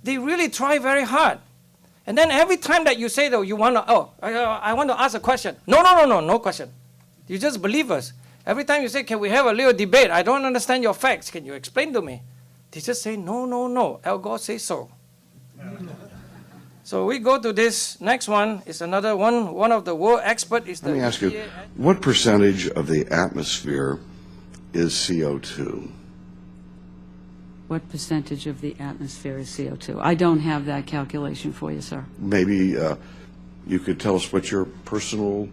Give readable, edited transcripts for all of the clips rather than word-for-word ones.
they really try very hard. And then every time that you say, though, you want to, I want to ask a question. No question. You just believe us. Every time you say, can we have a little debate? I don't understand your facts. Can you explain to me? They just say, no. Al Gore says so. So we go to this next one. It's another one. One of the world experts is the. Let me ask you, what percentage of the atmosphere is CO2? What percentage of the atmosphere is CO2? I don't have that calculation for you, sir. Maybe you could tell us what your personal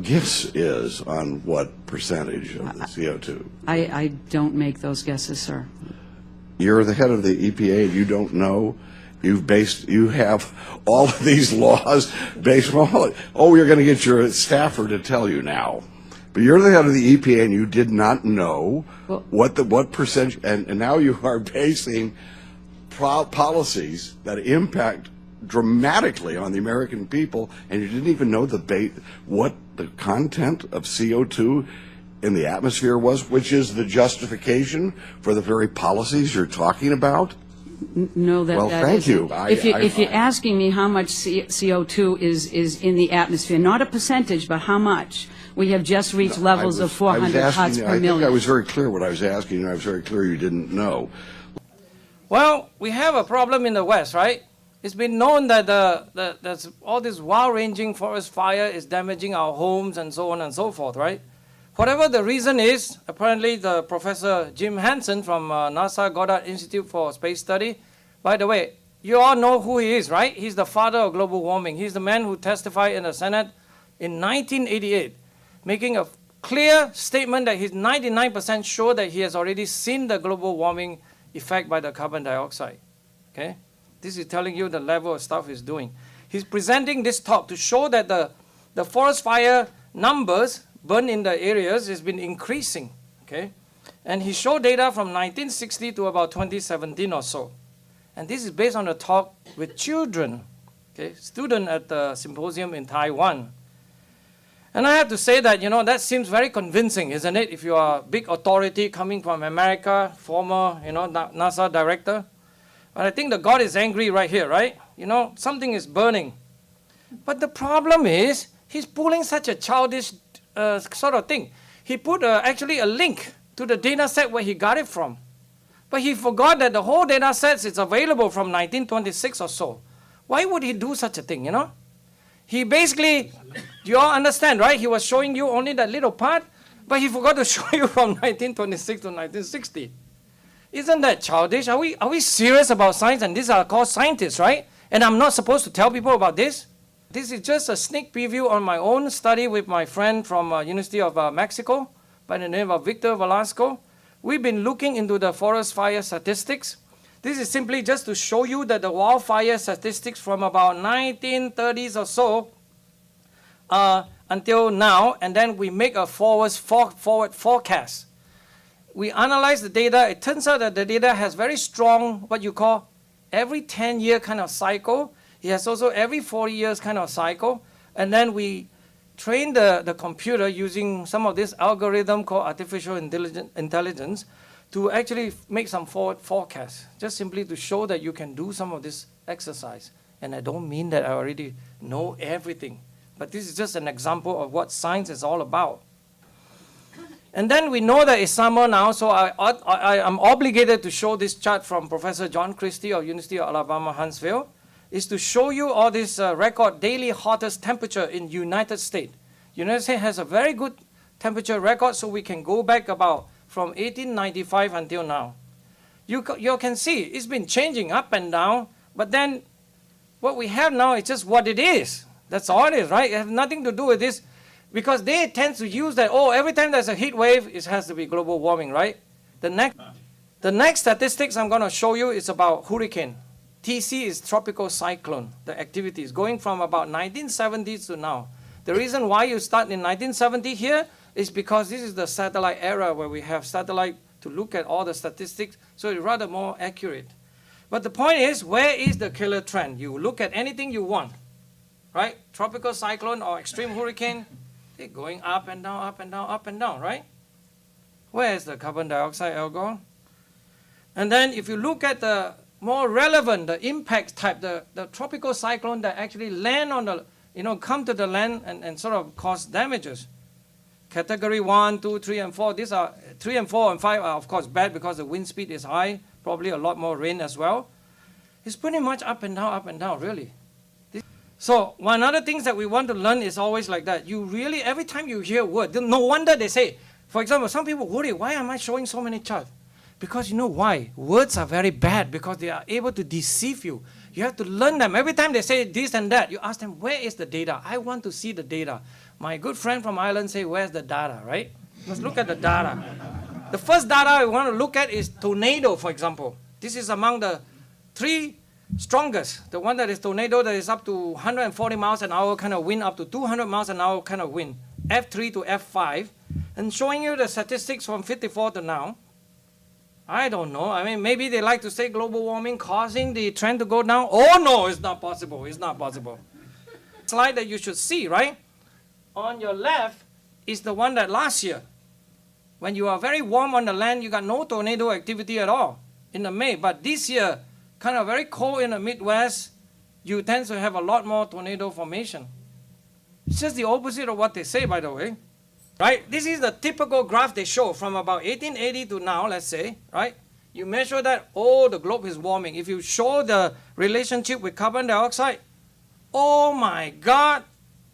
guess is on what percentage of the CO2. I don't make those guesses, sir. You're the head of the EPA and you don't know? You have all of these laws based on, you're going to get your staffer to tell you now. But you're the head of the EPA and you did not know what percentage, and now you are basing policies that impact dramatically on the American people, and you didn't even know what the content of CO2 in the atmosphere was, which is the justification for the very policies you're talking about? No, well, thank you. If you're asking me how much CO2 is in the atmosphere, not a percentage, but how much, we have just reached levels of 400 parts per million. I think I was very clear what I was asking, and I was very clear you didn't know. Well, we have a problem in the West, right? It's been known that there's all this wild-ranging forest fire is damaging our homes and so on and so forth, right? Whatever the reason is, apparently the Professor Jim Hansen from NASA Goddard Institute for Space Study, by the way, you all know who he is, right? He's the father of global warming. He's the man who testified in the Senate in 1988, making a clear statement that he's 99% sure that he has already seen the global warming effect by the carbon dioxide, okay? This is telling you the level of stuff he's doing. He's presenting this talk to show that the forest fire numbers burned in the areas has been increasing, okay? And he showed data from 1960 to about 2017 or so. And this is based on a talk with children, okay, students at the symposium in Taiwan. And I have to say that, that seems very convincing, isn't it? If you are a big authority coming from America, former, NASA director. But I think the God is angry right here, right? Something is burning. But the problem is, he's pulling such a childish sort of thing. He put actually a link to the data set where he got it from. But he forgot that the whole data set is available from 1926 or so. Why would he do such a thing, He basically, you all understand, right? He was showing you only that little part, but he forgot to show you from 1926 to 1960. Isn't that childish? Are we serious about science? And these are called scientists, right? And I'm not supposed to tell people about this? This is just a sneak preview on my own study with my friend from University of Mexico by the name of Victor Velasco. We've been looking into the forest fire statistics. This is simply just to show you that the wildfire statistics from about 1930s or so until now, and then we make a forward forecast. We analyze the data. It turns out that the data has very strong, what you call, every 10-year kind of cycle. It has also every 40 years kind of cycle. And then we train the computer using some of this algorithm called artificial intelligence to actually make some forward forecasts, just simply to show that you can do some of this exercise. And I don't mean that I already know everything, but this is just an example of what science is all about. And then we know that it's summer now, so I'm obligated to show this chart from Professor John Christie of University of Alabama, Huntsville, is to show you all this record daily hottest temperature in United States. United States has a very good temperature record, so we can go back about from 1895 until now. You can see it's been changing up and down, but then what we have now is just what it is. That's all it is, right? It has nothing to do with this, because they tend to use that, every time there's a heat wave, it has to be global warming, right? The next statistics I'm going to show you is about hurricane. TC is tropical cyclone, the activities, going from about 1970s to now. The reason why you start in 1970 here is because this is the satellite era where we have satellite to look at all the statistics, so it's rather more accurate. But the point is, where is the killer trend? You look at anything you want, right? Tropical cyclone or extreme hurricane, they're going up and down, up and down, up and down, right? Where is the carbon dioxide, Al Gore? And then if you look at the more relevant, the impact type, the tropical cyclone that actually land on the, come to the land and sort of cause damages. Category 1, 2, 3, and 4. These are 3 and 4 and 5 are of course bad because the wind speed is high, probably a lot more rain as well. It's pretty much up and down, really. So one other things that we want to learn is always like that. You really, every time you hear a word, no wonder they say, for example, some people worry, why am I showing so many charts? Because you know why? Words are very bad because they are able to deceive you. You have to learn them. Every time they say this and that, you ask them, where is the data? I want to see the data. My good friend from Ireland say, where's the data, right? Let's look at the data. The first data I want to look at is tornado, for example. This is among the 3 strongest. The one that is tornado that is up to 140 miles an hour kind of wind, up to 200 miles an hour kind of wind. F3 to F5. And showing you the statistics from 54 to now. I don't know. I mean, maybe they like to say global warming causing the trend to go down. Oh, no, it's not possible. It's not possible. Slide that you should see, right? On your left is the one that last year, when you are very warm on the land, you got no tornado activity at all in the May. But this year, kind of very cold in the Midwest, you tend to have a lot more tornado formation. It's just the opposite of what they say, by the way. Right? This is the typical graph they show from about 1880 to now, let's say, right? You measure that, oh, the globe is warming. If you show the relationship with carbon dioxide, oh my God,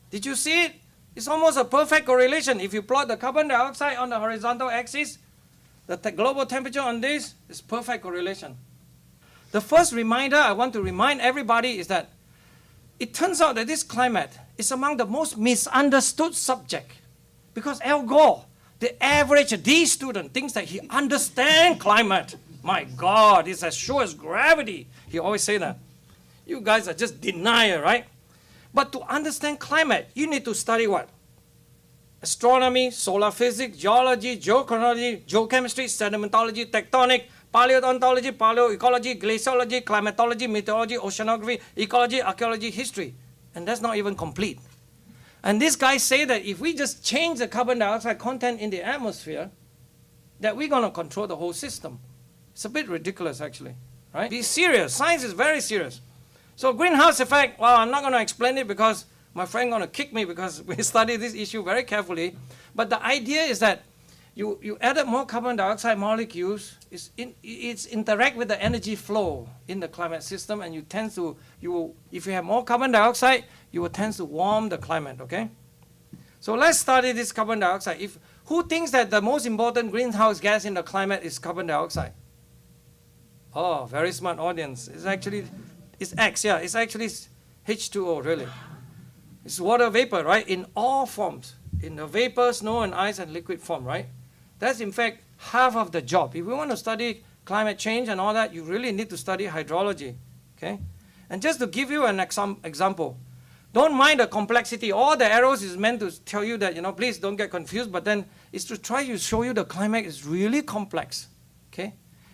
did you see it? It's almost a perfect correlation. If you plot the carbon dioxide on the horizontal axis, the global temperature on this is perfect correlation. The first reminder I want to remind everybody is that it turns out that this climate is among the most misunderstood subject. Because Al Gore, the average D student, thinks that he understands climate. My God, it's as sure as gravity. He always say that. You guys are just denier, right? But to understand climate, you need to study what? Astronomy, solar physics, geology, geochronology, geochemistry, sedimentology, tectonic, paleontology, paleoecology, glaciology, climatology, meteorology, oceanography, ecology, archaeology, history. And that's not even complete. And these guys say that if we just change the carbon dioxide content in the atmosphere, that we're going to control the whole system. It's a bit ridiculous, actually. Right? Be serious. Science is very serious. So greenhouse effect, well, I'm not going to explain it because my friend going to kick me because we study this issue very carefully. But the idea is that you added more carbon dioxide molecules, it's interact with the energy flow in the climate system, and if you have more carbon dioxide, you will tend to warm the climate, okay? So let's study this carbon dioxide. Who thinks that the most important greenhouse gas in the climate is carbon dioxide? Oh, very smart audience. It's X, yeah, it's actually H2O, really. It's water vapor, right, in all forms. In the vapor, snow, and ice, and liquid form, right? That's, in fact, half of the job. If we want to study climate change and all that, you really need to study hydrology, okay? And just to give you an example, don't mind the complexity. All the arrows is meant to tell you that, please don't get confused, but then it's to try to show you the climate is really complex, okay?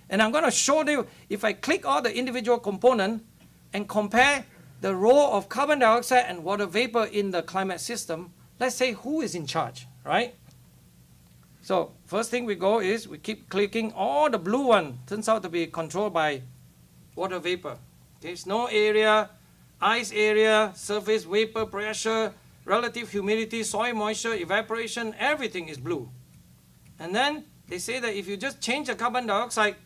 And I'm going to show you, if I click all the individual components and compare the role of carbon dioxide and water vapor in the climate system, let's say who is in charge, right? So first thing we go is we keep clicking. All the blue one turns out to be controlled by water vapor. Okay, snow area, ice area, surface vapor pressure, relative humidity, soil moisture, evaporation, everything is blue. And then they say that if you just change the carbon dioxide,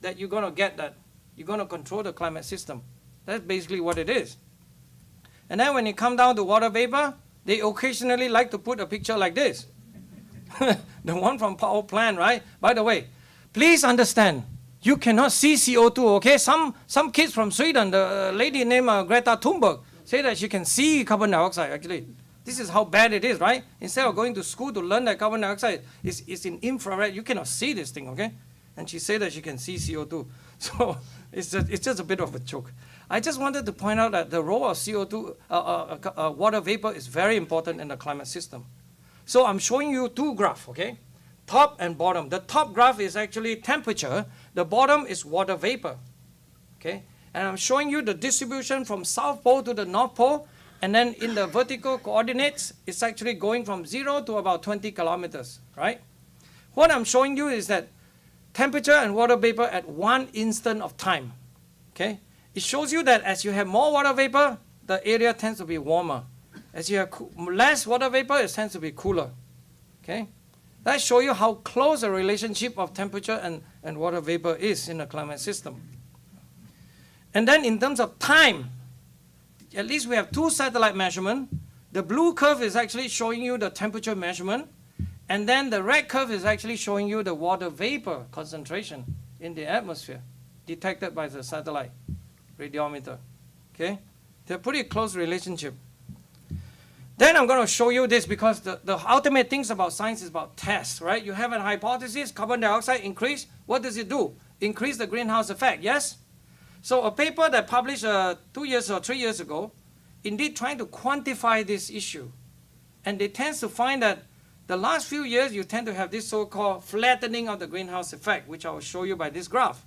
that you're going to get that. You're going to control the climate system. That's basically what it is. And then when you come down to water vapor, they occasionally like to put a picture like this. The one from power plant, right? By the way, please understand, you cannot see CO2, okay? Some kids from Sweden, the lady named Greta Thunberg, say that she can see carbon dioxide, actually. This is how bad it is, right? Instead of going to school to learn that carbon dioxide is in infrared, you cannot see this thing, okay? And she said that she can see CO2. So it's just a bit of a joke. I just wanted to point out that the role of CO2, water vapor, is very important in the climate system. So I'm showing you two graphs, okay? Top and bottom. The top graph is actually temperature. The bottom is water vapor, okay? And I'm showing you the distribution from South Pole to the North Pole. And then in the vertical coordinates, it's actually going from 0 to about 20 kilometers, right? What I'm showing you is that temperature and water vapor at one instant of time. Okay? It shows you that as you have more water vapor, the area tends to be warmer. As you have less water vapor, it tends to be cooler. Okay? That shows you how close a relationship of temperature and water vapor is in a climate system. And then in terms of time, at least we have two satellite measurements. The blue curve is actually showing you the temperature measurement, and then the red curve is actually showing you the water vapor concentration in the atmosphere detected by the satellite radiometer. Okay? They're pretty close relationship. Then I'm going to show you this because the ultimate things about science is about tests, right? You have a hypothesis, carbon dioxide increase. What does it do? Increase the greenhouse effect, yes? So a paper that published 2 years or 3 years ago, indeed trying to quantify this issue. And they tend to find that the last few years, you tend to have this so-called flattening of the greenhouse effect, which I will show you by this graph.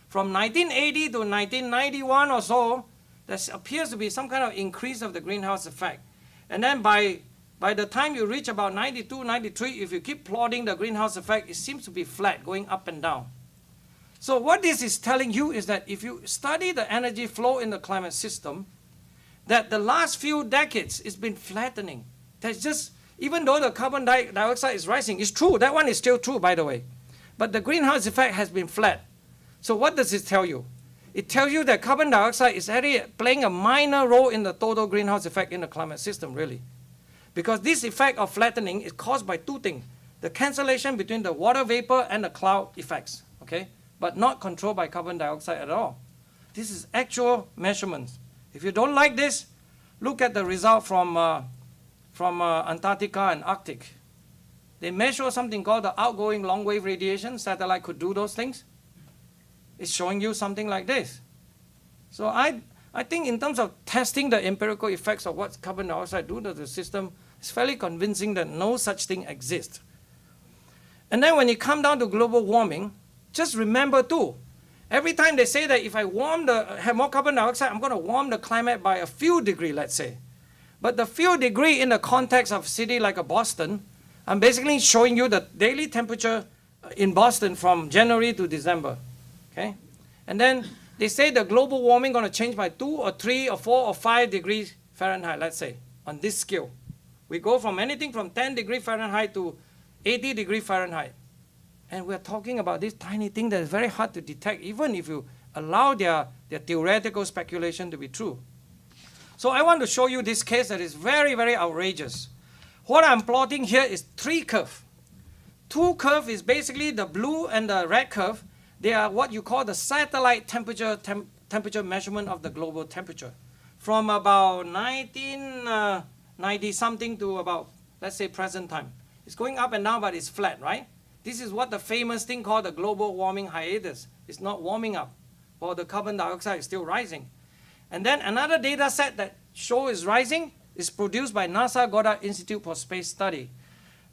From 1980 to 1991 or so, there appears to be some kind of increase of the greenhouse effect. And then by the time you reach about 92, 93, if you keep plotting the greenhouse effect, it seems to be flat, going up and down. So what this is telling you is that if you study the energy flow in the climate system, that the last few decades it's been flattening. There's just, even though the carbon dioxide is rising, it's true, that one is still true, by the way. But the greenhouse effect has been flat. So what does it tell you? It tells you that carbon dioxide is actually playing a minor role in the total greenhouse effect in the climate system, really. Because this effect of flattening is caused by two things. The cancellation between the water vapor and the cloud effects, okay? But not controlled by carbon dioxide at all. This is actual measurements. If you don't like this, look at the result from Antarctica and Arctic. They measure something called the outgoing long-wave radiation. Satellite could do those things. It's showing you something like this. So I think in terms of testing the empirical effects of what carbon dioxide do to the system, it's fairly convincing that no such thing exists. And then when you come down to global warming, just remember too, every time they say that if I have more carbon dioxide, I'm going to warm the climate by a few degrees, let's say. But the few degree in the context of a city like a Boston, I'm basically showing you the daily temperature in Boston from January to December. Okay? And then they say the global warming going to change by 2 or 3 or 4 or 5 degrees Fahrenheit, let's say, on this scale. We go from anything from 10 degrees Fahrenheit to 80 degrees Fahrenheit. And we're talking about this tiny thing that is very hard to detect, even if you allow their theoretical speculation to be true. So I want to show you this case that is very, very outrageous. What I'm plotting here is 3 curves. 2 curves is basically the blue and the red curve. They are what you call the satellite temperature measurement of the global temperature. From about 1990 something to about, let's say, present time. It's going up and down, but it's flat, right? This is what the famous thing called the global warming hiatus. It's not warming up, while the carbon dioxide is still rising. And then another data set that shows is rising is produced by NASA Goddard Institute for Space Study.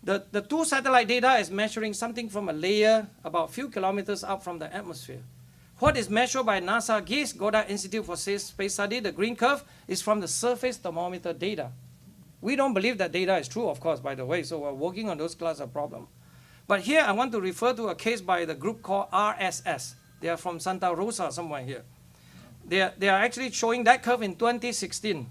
The 2 satellite data is measuring something from a layer about a few kilometers up from the atmosphere. What is measured by NASA GIST, Goddard Institute for Space Study, the green curve, is from the surface thermometer data. We don't believe that data is true, of course, by the way, so we're working on those class of problems. But here I want to refer to a case by the group called RSS. They are from Santa Rosa, somewhere here. They are actually showing that curve in 2016.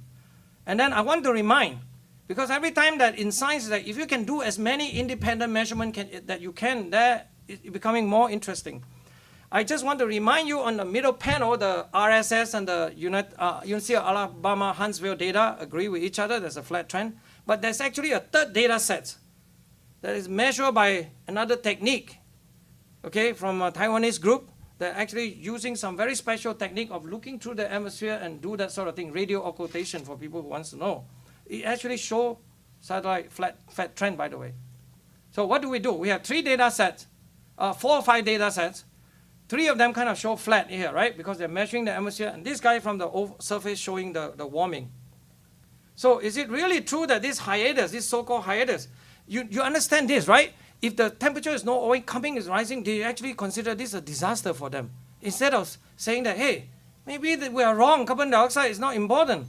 And then I want to remind, because every time that in science, that if you can do as many independent measurements that you can, that is becoming more interesting. I just want to remind you on the middle panel, the RSS and the University of Alabama Huntsville data agree with each other. There's a flat trend. But there's actually a third data set that is measured by another technique, okay, from a Taiwanese group. They're actually using some very special technique of looking through the atmosphere and do that sort of thing, radio occultation for people who wants to know. It actually shows satellite flat trend, by the way. So what do? We have 3 data sets, 4 or 5 data sets. 3 of them kind of show flat here, right? Because they're measuring the atmosphere. And this guy from the surface showing the warming. So is it really true that this hiatus, this so-called hiatus, you understand this, right? If the temperature is not always coming, is rising, do you actually consider this a disaster for them? Instead of saying that, hey, maybe that we are wrong, carbon dioxide is not important.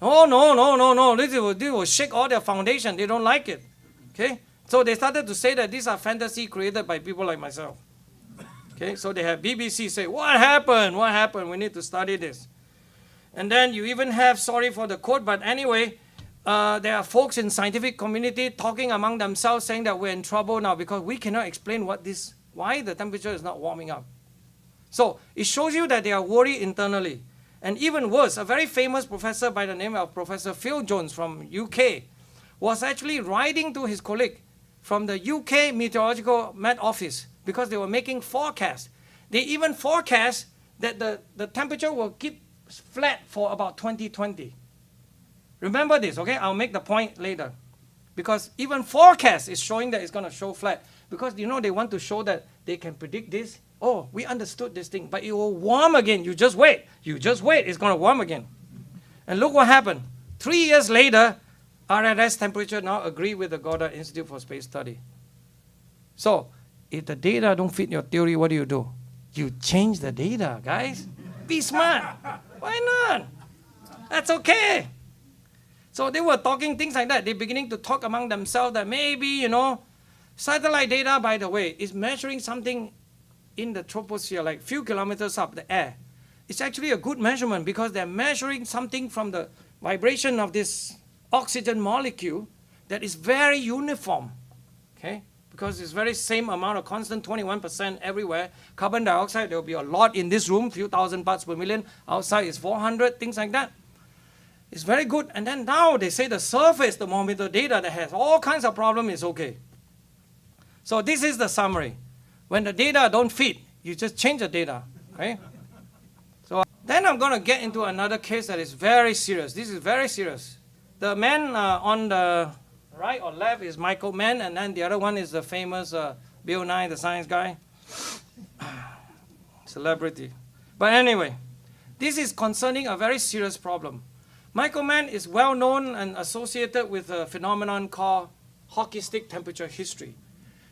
Oh, no, this will shake all their foundation. They don't like it, okay? So they started to say that these are fantasy created by people like myself. Okay, so they have BBC say, what happened? What happened? We need to study this. And then you even have, sorry for the quote, but anyway, there are folks in scientific community talking among themselves saying that we're in trouble now because we cannot explain why the temperature is not warming up. So it shows you that they are worried internally. And even worse, a very famous professor by the name of Professor Phil Jones from UK was actually writing to his colleague from the UK Meteorological Met Office because they were making forecasts. They even forecast that the temperature will keep flat for about 2020. Remember this, okay? I'll make the point later. Because even forecast is showing that it's going to show flat. Because, you know, they want to show that they can predict this. Oh, we understood this thing, but it will warm again. You just wait. You just wait. It's going to warm again. And look what happened. 3 years later, RRS temperature now agree with the Goddard Institute for Space Study. So, if the data don't fit your theory, what do? You change the data, guys. Be smart. Why not? That's okay. So they were talking things like that. They're beginning to talk among themselves that maybe, you know, satellite data, by the way, is measuring something in the troposphere, like few kilometers up the air. It's actually a good measurement because they're measuring something from the vibration of this oxygen molecule that is very uniform, okay? Because it's very same amount of constant, 21% everywhere. Carbon dioxide, there will be a lot in this room, few thousand parts per million. Outside is 400, things like that. It's very good. And then now they say the surface thermometer data that has all kinds of problems is okay. So this is the summary. When the data don't fit, you just change the data, okay? So then I'm going to get into another case that is very serious. This is very serious. The man on the right or left is Michael Mann, and then the other one is the famous Bill Nye, the science guy. Celebrity. But anyway, this is concerning a very serious problem. Michael Mann is well known and associated with a phenomenon called hockey stick temperature history.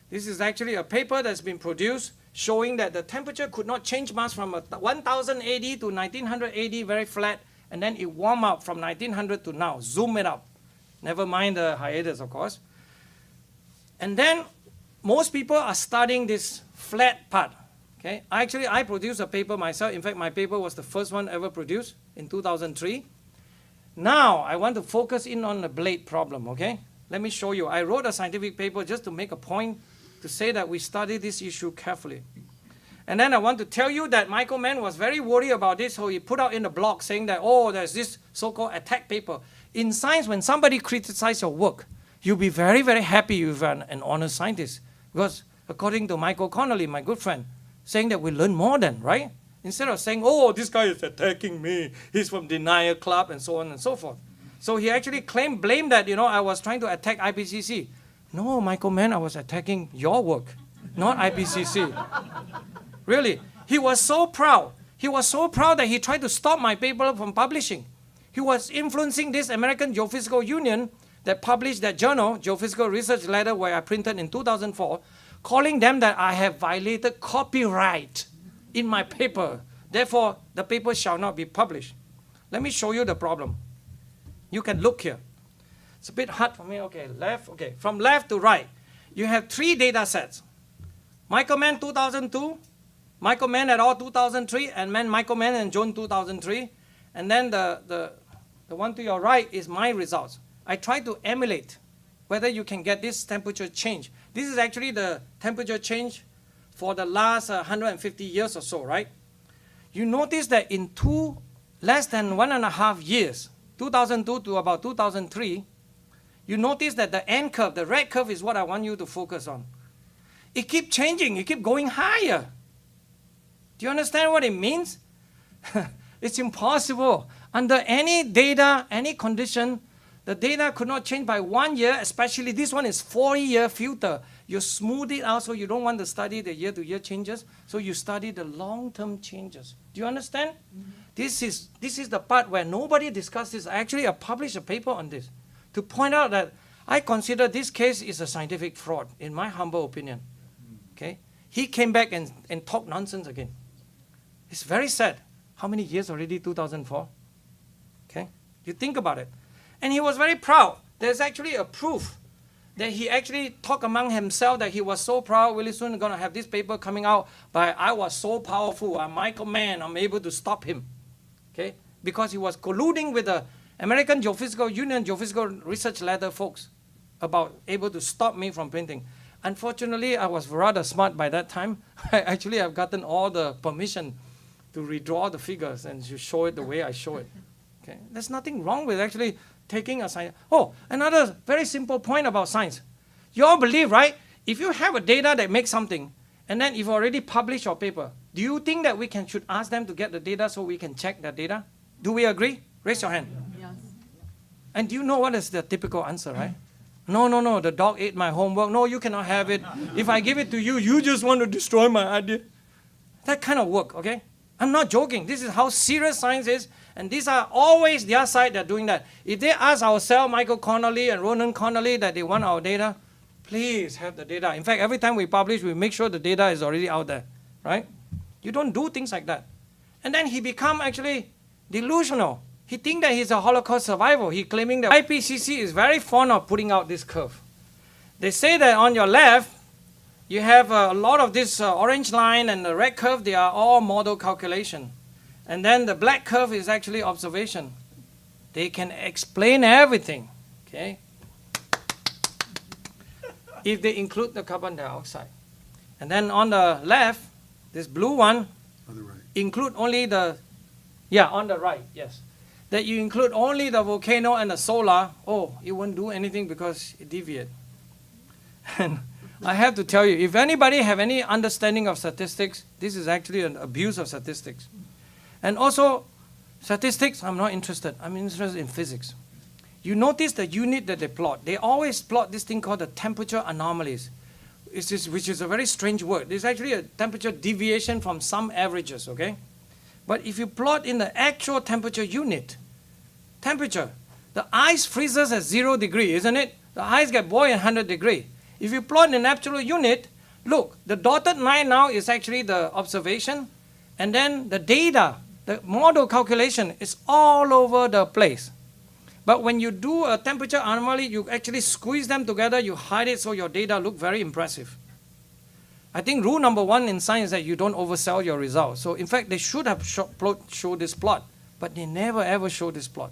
This is actually a paper that's been produced showing that the temperature could not change much from 1000 AD to 1900 AD, very flat, and then it warmed up from 1900 to now, zoom it up. Never mind the hiatus, of course. And then most people are studying this flat part. Okay? I produced a paper myself. In fact, my paper was the first one ever produced in 2003. Now, I want to focus in on the blade problem, okay? Let me show you. I wrote a scientific paper just to make a point to say that we study this issue carefully. And then I want to tell you that Michael Mann was very worried about this, so he put out in the blog saying that, oh, there's this so-called attack paper. In science, when somebody criticizes your work, you'll be very, very happy if you're an honest scientist. Because according to Michael Connolly, my good friend, saying that we learn more then, right? Instead of saying, oh, this guy is attacking me, he's from denial club, and so on and so forth. So he actually blamed that, you know, I was trying to attack IPCC. No, Michael Mann, I was attacking your work, not IPCC. Really. He was so proud. He was so proud that he tried to stop my paper from publishing. He was influencing this American Geophysical Union that published that journal, Geophysical Research Letter, where I printed in 2004, calling them that I have violated copyright in my paper. Therefore, the paper shall not be published. Let me show you the problem. You can look here. It's a bit hard for me. Okay, left. Okay, from left to right, you have 3 data sets. Michael Mann 2002, Michael Mann et al. 2003, and Michael Mann and Joan 2003. And then the one to your right is my results. I try to emulate whether you can get this temperature change. This is actually the temperature change for the last 150 years or so, right? You notice that in less than 1.5 years, 2002 to about 2003, you notice that the N curve, the red curve, is what I want you to focus on. It keeps changing. It keeps going higher. Do you understand what it means? It's impossible. Under any data, any condition, the data could not change by 1 year, especially this one is 40-year filter. You smooth it out so you don't want to study the year-to-year changes, so you study the long-term changes. Do you understand? Mm-hmm. This is the part where nobody discusses. Actually, I published a paper on this to point out that I consider this case is a scientific fraud, in my humble opinion. Okay? He came back and talked nonsense again. It's very sad. How many years already? 2004? Okay? You think about it. And he was very proud. There's actually a proof that he actually talked among himself that he was so proud, Willie Soon is going to have this paper coming out, but I was so powerful, I'm Michael Mann, I'm able to stop him. Okay? Because he was colluding with the American Geophysical Union Geophysical Research Letter folks about able to stop me from printing. Unfortunately, I was rather smart by that time. I actually have gotten all the permission to redraw the figures and to show it the way I show it. Okay? There's nothing wrong with actually taking a science. Oh, another very simple point about science. You all believe, right? If you have a data that makes something, and then you've already published your paper, do you think that we should ask them to get the data so we can check that data? Do we agree? Raise your hand. Yes. And do you know what is the typical answer, right? No, the dog ate my homework. No, you cannot have it. If I give it to you, you just want to destroy my idea. That kind of work, okay? I'm not joking. This is how serious science is. And these are always their side that are doing that. If they ask ourselves, Michael Connolly and Ronan Connolly, that they want our data, please have the data. In fact, every time we publish, we make sure the data is already out there, right? You don't do things like that. And then he become actually delusional. He thinks that he's a Holocaust survivor. He's claiming that IPCC is very fond of putting out this curve. They say that on your left, you have a lot of this orange line and the red curve, they are all model calculation. And then the black curve is actually observation. They can explain everything, okay? If they include the carbon dioxide. And then on the left, this blue one, On the right. include only the, yeah, on the right, yes. That you include only the volcano and the solar, oh, it won't do anything because it deviates. And I have to tell you, if anybody have any understanding of statistics, this is actually an abuse of statistics. And also, statistics, I'm not interested. I'm interested in physics. You notice the unit that they plot. They always plot this thing called the temperature anomalies, which is a very strange word. It's actually a temperature deviation from some averages, okay? But if you plot in the actual temperature unit, temperature, the ice freezes at 0 degree, isn't it? The ice get boiled at 100 degree. If you plot in an absolute unit, look, the dotted line now is actually the observation, and then the data, the model calculation is all over the place. But when you do a temperature anomaly, you actually squeeze them together, you hide it so your data look very impressive. I think rule number 1 in science is that you don't oversell your results. So in fact, they should have show this plot, but they never ever show this plot.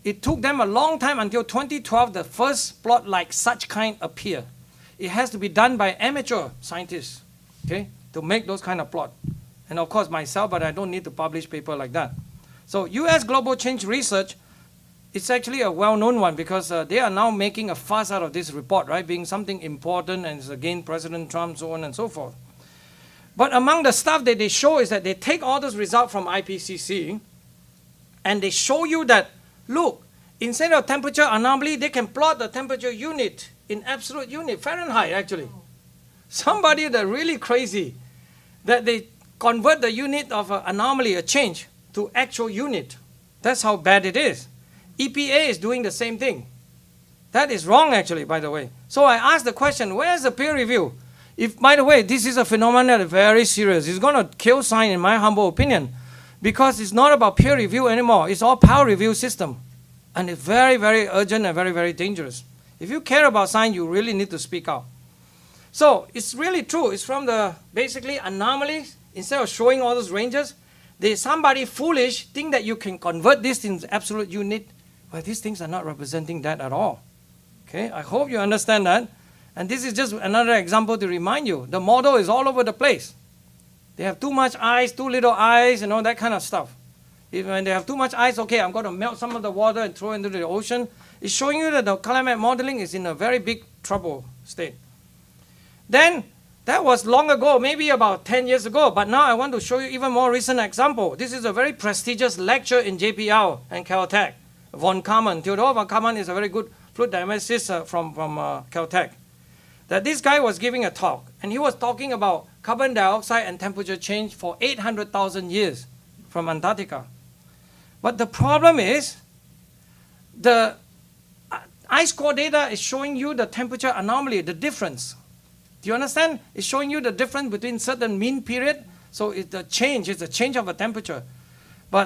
It took them a long time until 2012, the first plot like such kind appeared. It has to be done by amateur scientists, okay, to make those kind of plot. And of course myself, but I don't need to publish paper like that. So US Global Change Research, it's actually a well-known one because they are now making a fuss out of this report, right, being something important and it's against President Trump, so on and so forth. But among the stuff that they show is that they take all those results from IPCC and they show you that, look, instead of temperature anomaly, they can plot the temperature unit in absolute unit, Fahrenheit actually. Somebody that really crazy, that they convert the unit of an anomaly, a change, to actual unit. That's how bad it is. EPA is doing the same thing. That is wrong actually, by the way. So I asked the question, where's the peer review? If, by the way, this is a phenomenon that is very serious. It's going to kill science in my humble opinion because it's not about peer review anymore. It's all power review system. And it's very, very urgent and very, very dangerous. If you care about science, you really need to speak out. So it's really true. It's from the basically anomalies. Instead of showing all those ranges, somebody foolish think that you can convert this into absolute unit. Well, these things are not representing that at all. Okay, I hope you understand that. And this is just another example to remind you. The model is all over the place. They have too much ice, too little ice, and all that kind of stuff. When they have too much ice, okay, I'm going to melt some of the water and throw it into the ocean. It's showing you that the climate modeling is in a very big trouble state. Then, that was long ago, maybe about 10 years ago, but now I want to show you even more recent example. This is a very prestigious lecture in JPL and Caltech. Von Karman, Theodore von Karman is a very good fluid dynamicist from Caltech. That this guy was giving a talk, and he was talking about carbon dioxide and temperature change for 800,000 years from Antarctica. But the problem is, the ice core data is showing you the temperature anomaly, the difference. Do you understand? It's showing you the difference between certain mean period. So it's a change of a temperature. But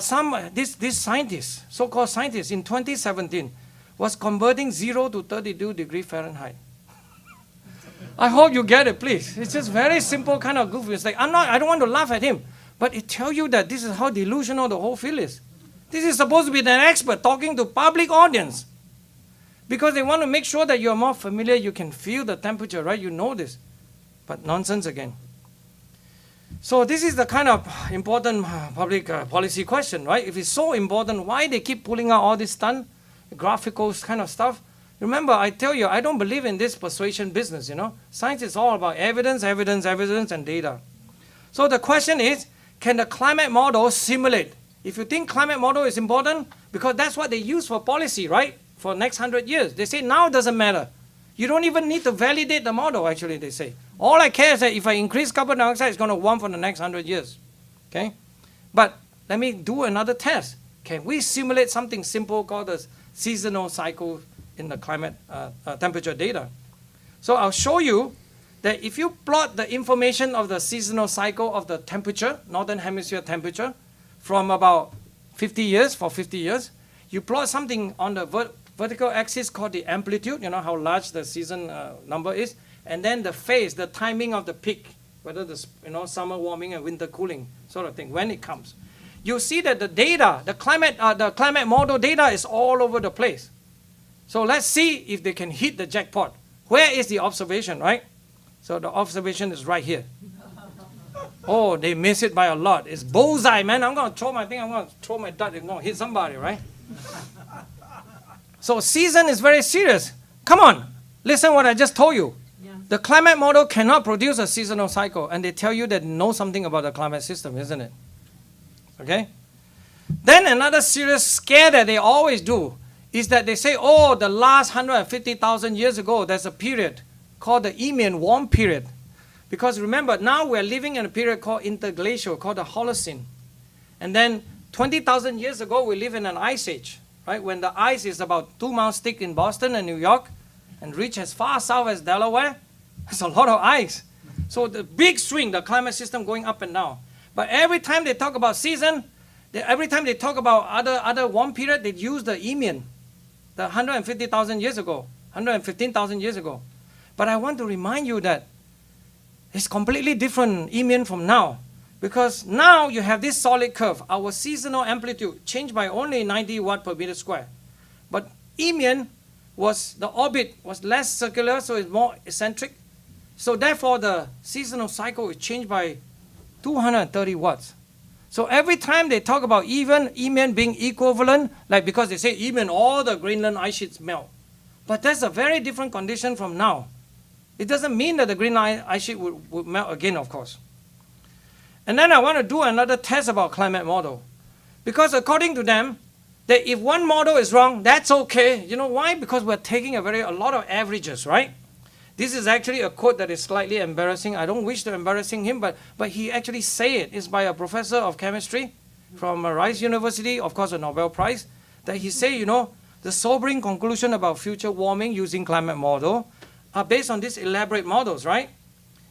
this scientist, so-called scientist in 2017, was converting 0 to 32 degrees Fahrenheit. I hope you get it, please. It's just very simple kind of goofy mistake. I don't want to laugh at him, but it tells you that this is how delusional the whole field is. This is supposed to be an expert talking to public audience because they want to make sure that you're more familiar, you can feel the temperature, right? You know this, but nonsense again. So this is the kind of important public policy question, right? If it's so important, why they keep pulling out all this stunt, graphical kind of stuff? Remember, I tell you, I don't believe in this persuasion business, you know. Science is all about evidence, evidence, evidence, and data. So the question is, can the climate model simulate? If you think climate model is important, because that's what they use for policy, right? For next 100 years. They say now it doesn't matter. You don't even need to validate the model, actually, they say. All I care is that if I increase carbon dioxide, it's going to warm for the next 100 years. Okay? But let me do another test. Can we simulate something simple called the seasonal cycle in the climate temperature data? So I'll show you that if you plot the information of the seasonal cycle of the temperature, northern hemisphere temperature, from about 50 years, for 50 years, you plot something on the vertical axis called the amplitude, you know how large the season number is, and then the phase, the timing of the peak, whether the summer warming and winter cooling sort of thing, when it comes. You see that the data, the climate model data is all over the place. So let's see if they can hit the jackpot. Where is the observation, right? So the observation is right here. Oh, they miss it by a lot. It's bullseye, man. I'm going to throw my thing. I'm going to throw my dart. It's going to hit somebody, right? So season is very serious. Come on. Listen what I just told you. Yeah. The climate model cannot produce a seasonal cycle. And they tell you that they know something about the climate system, isn't it? Okay? Then another serious scare that they always do is that they say, oh, the last 150,000 years ago, there's a period called the Eemian warm period. Because remember, now we're living in a period called interglacial, called the Holocene. And then 20,000 years ago, we live in an ice age, right? When the ice is about 2 miles thick in Boston and New York and reach as far south as Delaware, there's a lot of ice. So the big swing, the climate system going up and down. But every time they talk about season, every time they talk about other warm period, they use the Eemian, the 150,000 years ago, 115,000 years ago. But I want to remind you that it's completely different Eemian from now. Because now you have this solid curve. Our seasonal amplitude changed by only 90 watt per meter square. But Eemian the orbit was less circular, so it's more eccentric. So therefore the seasonal cycle is changed by 230 watts. So every time they talk about even Eemian being equivalent, like because they say Eemian, all the Greenland ice sheets melt. But that's a very different condition from now. It doesn't mean that the Greenland ice sheet would melt again, of course. And then I want to do another test about climate model. Because according to them, that if one model is wrong, that's okay. You know why? Because we're taking a lot of averages, right? This is actually a quote that is slightly embarrassing. I don't wish to embarrassing him, but he actually say it. It's by a professor of chemistry from Rice University, of course a Nobel Prize, that he say, the sobering conclusion about future warming using climate model are based on these elaborate models, right?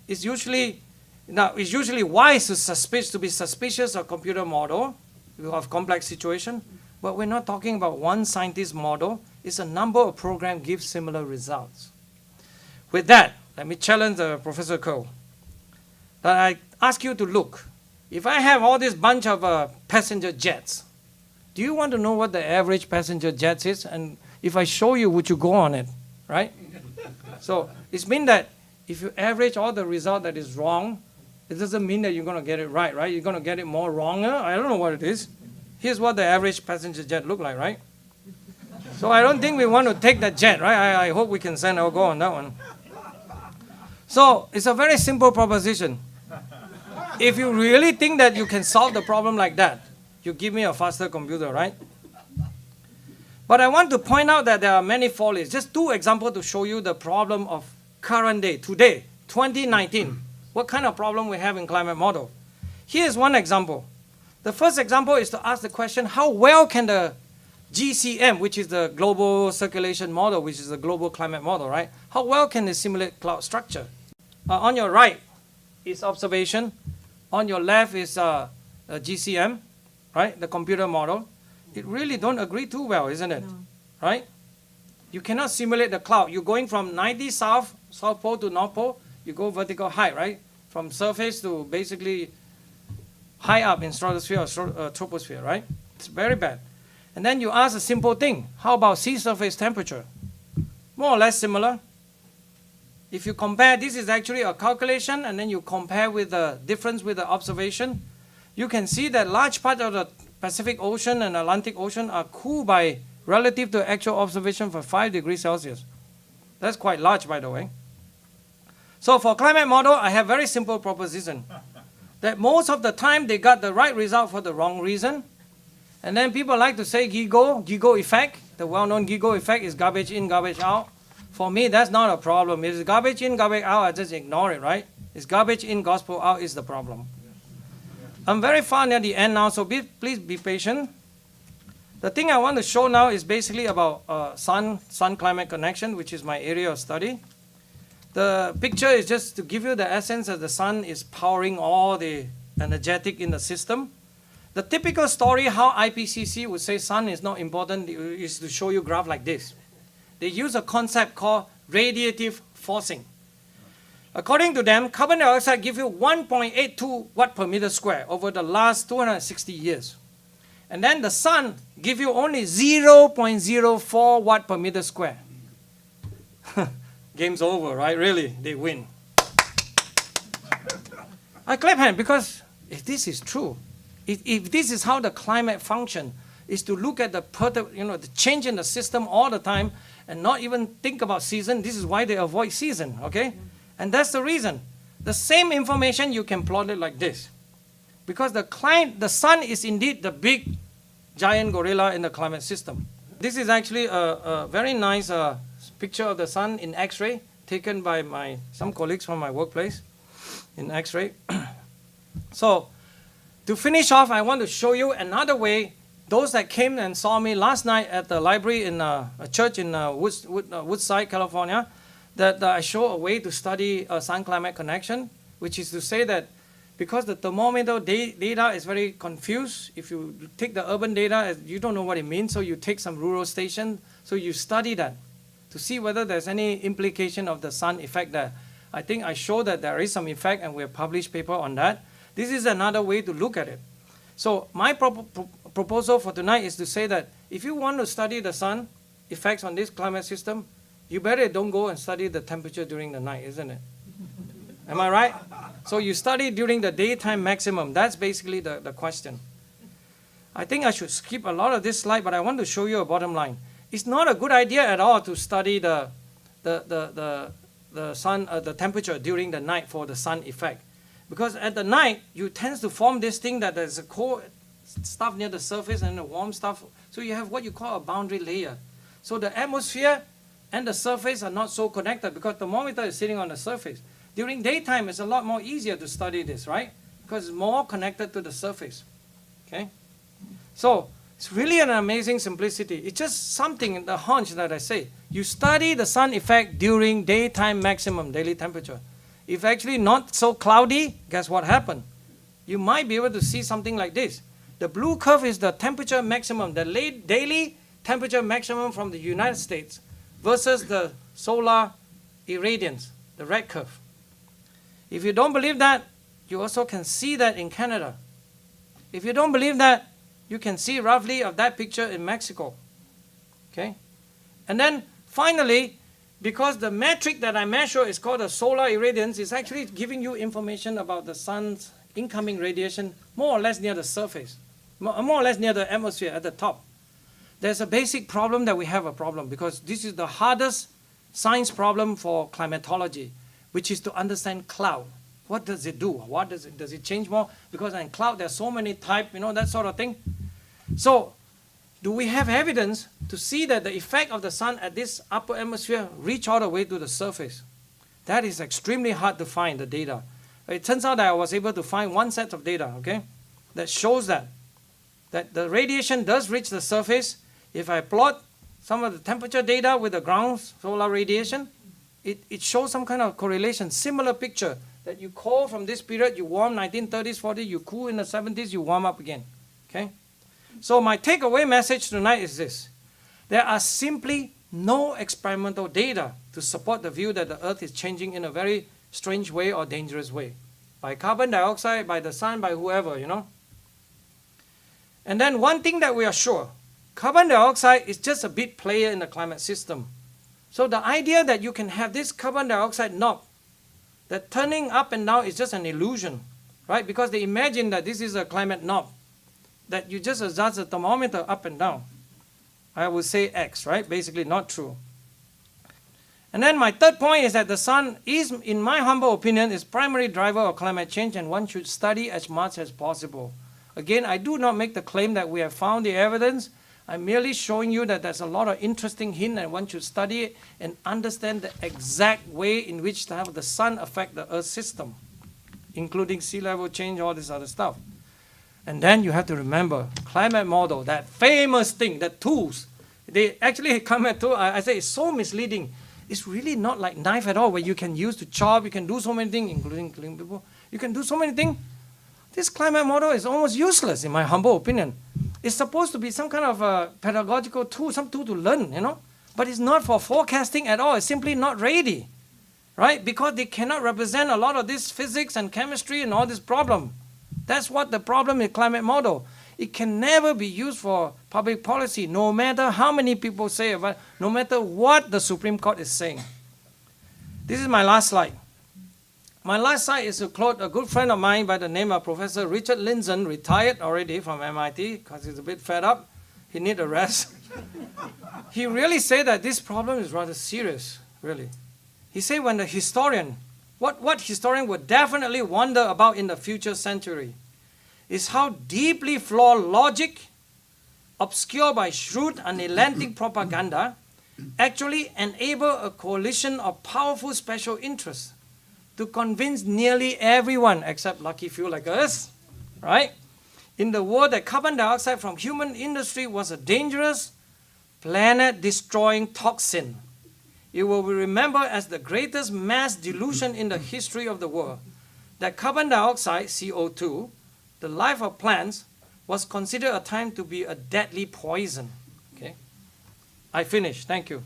It's usually wise to be suspicious of computer model of complex situation, but we're not talking about one scientist model. It's a number of programs give similar results. With that, let me challenge Professor Ko. That I ask you to look. If I have all this bunch of passenger jets, do you want to know what the average passenger jets is? And if I show you, would you go on it, right? So it's mean that if you average all the result that is wrong, it doesn't mean that you're going to get it right? You're going to get it more wronger? I don't know what it is. Here's what the average passenger jet look like, right? So I don't think we want to take that jet, right? I hope we can send our go on that one. So it's a very simple proposition. If you really think that you can solve the problem like that, you give me a faster computer, right? But I want to point out that there are many follies. Just 2 examples to show you the problem of current day, today, 2019. What kind of problem we have in climate model. Here's one example. The first example is to ask the question, how well can the GCM, which is the global circulation model, which is the global climate model, right? How well can they simulate cloud structure? On your right is observation. On your left is GCM, right? The computer model. It really don't agree too well, isn't it? No. Right? You cannot simulate the cloud. You're going from 90 South Pole to North Pole, you go vertical height, right? From surface to basically high up in stratosphere or troposphere, right? It's very bad. And then you ask a simple thing. How about sea surface temperature? More or less similar. If you compare, this is actually a calculation, and then you compare with the difference with the observation, you can see that large part of the Pacific Ocean and Atlantic Ocean are cool by relative to actual observation for 5 degrees Celsius. That's quite large, by the way. So for climate model, I have very simple proposition. That most of the time they got the right result for the wrong reason. And then people like to say GIGO effect. The well-known GIGO effect is garbage in, garbage out. For me, that's not a problem. If it's garbage in, garbage out, I just ignore it, right? It's garbage in, gospel out is the problem. I'm very far near the end now, so please be patient. The thing I want to show now is basically about sun-climate connection, which is my area of study. The picture is just to give you the essence that the sun is powering all the energetic in the system. The typical story how IPCC would say sun is not important is to show you graph like this. They use a concept called radiative forcing. According to them, carbon dioxide gives you 1.82 watt per meter square over the last 260 years. And then the sun gives you only 0.04 watt per meter square. Game's over, right? Really, they win. I clap hand because if this is true, if this is how the climate function, is to look at the change in the system all the time and not even think about season. This is why they avoid season, okay? And that's the reason. The same information, you can plot it like this. Because the sun is indeed the big giant gorilla in the climate system. This is actually a very nice picture of the sun in X-ray taken by some colleagues from my workplace in X-ray. So to finish off, I want to show you another way. Those that came and saw me last night at the library in a church in Woodside, California, that I show a way to study sun-climate connection, which is to say that because the thermometer data is very confused, if you take the urban data, you don't know what it means, so you take some rural station, so you study that to see whether there's any implication of the sun effect there. I think I show that there is some effect, and we have published paper on that. This is another way to look at it. So my proposal for tonight is to say that if you want to study the sun effects on this climate system, you better don't go and study the temperature during the night, isn't it? Am I right? So you study during the daytime maximum. That's basically the question. I think I should skip a lot of this slide, but I want to show you a bottom line. It's not a good idea at all to study the sun, the temperature during the night for the sun effect. Because at the night, you tend to form this thing that there's a cold stuff near the surface and the warm stuff. So you have what you call a boundary layer. So the atmosphere and the surface are not so connected because the thermometer is sitting on the surface. During daytime, it's a lot more easier to study this, right? Because it's more connected to the surface. Okay? So it's really an amazing simplicity. It's just something in the hunch that I say. You study the sun effect during daytime maximum daily temperature. If actually not so cloudy, guess what happened? You might be able to see something like this. The blue curve is the temperature maximum, the daily temperature maximum from the United States versus the solar irradiance, the red curve. If you don't believe that, you also can see that in Canada. If you don't believe that, you can see roughly of that picture in Mexico. Okay? And then finally, because the metric that I measure is called the solar irradiance, it's actually giving you information about the sun's incoming radiation more or less near the surface, more or less near the atmosphere at the top. There's a basic problem that we have a problem because this is the hardest science problem for climatology, which is to understand cloud. What does it do? What does it change more? Because in cloud there's so many types, that sort of thing. So do we have evidence to see that the effect of the sun at this upper atmosphere reach all the way to the surface? That is extremely hard to find the data. It turns out that I was able to find one set of data, okay, that shows that the radiation does reach the surface. If I plot some of the temperature data with the ground solar radiation, it shows some kind of correlation, similar picture that you cold from this period, you warm 1930s, 40s, you cool in the 70s, you warm up again, okay? So my takeaway message tonight is this. There are simply no experimental data to support the view that the Earth is changing in a very strange way or dangerous way. By carbon dioxide, by the sun, by whoever, you know. And then one thing that we are sure, carbon dioxide is just a big player in the climate system. So the idea that you can have this carbon dioxide knob, that turning up and down is just an illusion, right? Because they imagine that this is a climate knob, that you just adjust the thermometer up and down. I would say X, right? Basically not true. And then my third point is that the sun is, in my humble opinion, is primary driver of climate change, and one should study as much as possible. Again, I do not make the claim that we have found the evidence. I'm merely showing you that there's a lot of interesting hint and one should study it and understand the exact way in which the sun affects the Earth system, including sea level change, all this other stuff. And then you have to remember, climate model, that famous thing, the tools. They actually come at tool, I say it's so misleading. It's really not like knife at all, where you can use to chop, you can do so many things, including killing people. You can do so many things. This climate model is almost useless, in my humble opinion. It's supposed to be some kind of a pedagogical tool, some tool to learn, you know. But it's not for forecasting at all. It's simply not ready, right? Because they cannot represent a lot of this physics and chemistry and all this problem. That's what the problem with climate model. It can never be used for public policy, no matter how many people say about it, no matter what the Supreme Court is saying. This is my last slide. My last slide is to quote a good friend of mine by the name of Professor Richard Lindzen, retired already from MIT because he's a bit fed up. He needs a rest. He really said that this problem is rather serious, really. He said when the historian, what historian would definitely wonder about in the future century is how deeply flawed logic, obscured by shrewd unrelenting propaganda, actually enable a coalition of powerful special interests to convince nearly everyone, except lucky few like us, right, in the world that carbon dioxide from human industry was a dangerous, planet-destroying toxin. It will be remembered as the greatest mass delusion in the history of the world, that carbon dioxide, CO2, the life of plants, was considered at time to be a deadly poison. Okay, I finished. Thank you.